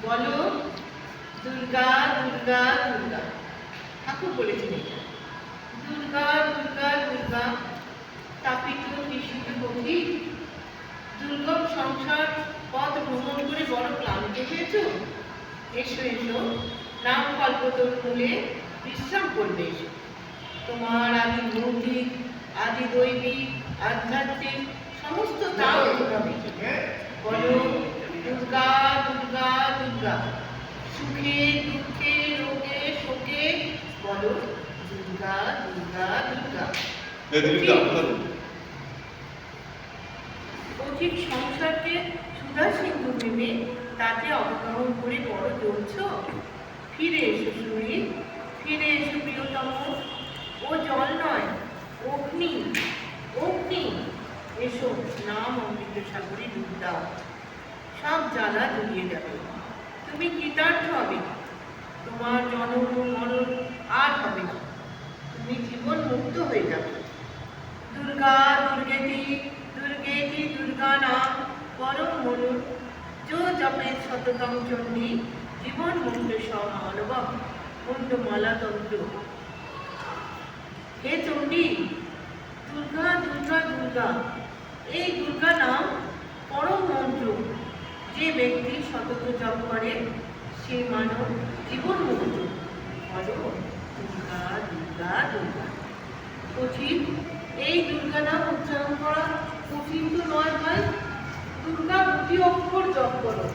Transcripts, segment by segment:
বলো দুর্গা দুর্গা দুর্গা। ঠাকুর বলেছেন এটা। দুর্গা দুর্গা দুর্গা তাপিত নিষিদ্ধ গতি। দুর্গম সংসার পথ ভ্রমণ করে বড় ক্লান্ত হয়েছো? এসো এসো, নাম কল্পতরু মূলে বিশ্রাম করবে এসো। তোমার আদি ভৌতিক, আদি দৈবিক, আধ্যাত্মিক সমস্ত তাপ হবে। বলো দুর্গা দুর্গা দুর্গা। সুখে দুঃখে রোগে শোকে বলো দুর্গা দুর্গা দুর্গা। অধিক সংসারকে সুধা সিন্ধু ভেবে তাতে অবগাহন করে বড় জ্বলছ। ফিরে এসো শুনি, ফিরে এসো প্রিয়তম। ও জল নয়, অগ্নি অগ্নি। এসো, নাম অমৃত সাগরে ডুব দাও, সব জ্বালা জড়িয়ে যাবে। তুমি কৃতার্থ হবে, তোমার জনম মরণ আর হবে না। তুমি জীবন মুক্ত হয়ে যাবে। দুর্গা দুর্গেতি দুর্গেতি দুর্গা নাম পরম মনু। जो जपे शततम चंडी জীবন মুক্ত সমানব মুন্ডমালা তন্ত্র। হে চণ্ডী, দুর্গা দুর্গা দুর্গা, এই দুর্গা নাম পরম মন্ত্র। যে ব্যক্তি সতত জপ করে সে মানব জীবন মুক্ত। বলো দুর্গা দুর্গা দুর্গা। কঠিন এই দুর্গা নাম উচ্চারণ করা কঠিন তো নয় ভাই। দুর্গা দুটি অক্ষর জপ করো।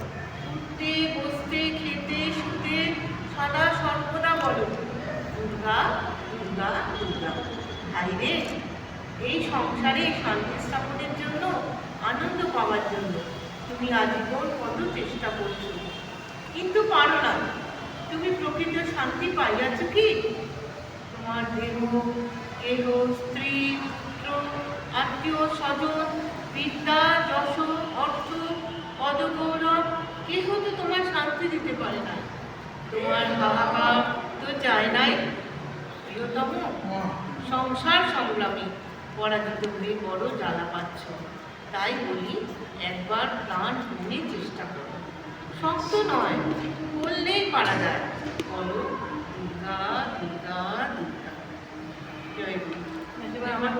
উঠতে বসতে খেতে শুতে সদা সর্বদা বলো দুর্গা দুর্গা দুর্গা। ভাই রে, এই সংসারে শান্তি স্থাপনের জন্য, আনন্দ পাওয়ার জন্য তুমি আজীবন কত চেষ্টা করছো, কিন্তু পারো না। তুমি প্রকৃত শান্তি পাইয়াছ কি? তোমার দেহ কেহ স্ত্রী পুত্র আত্মীয় স্বজন বিদ্যা যশ অর্থ পদগৌরব কেহ তো তোমার শান্তি দিতে পারে না। তোমার হাহাকার তো চায় নাই প্রিয়তম। সংসার সংগ্রামী পরাজিত হয়ে বড় জ্বালা পাচ্ছ। তাই বলি একবার প্রাণ মনে চেষ্টা করো। শক্ত নয়, বললেই পারা যায়। বলো দুর্গা দুর্গা দুর্গা। জয় গুরু। আমার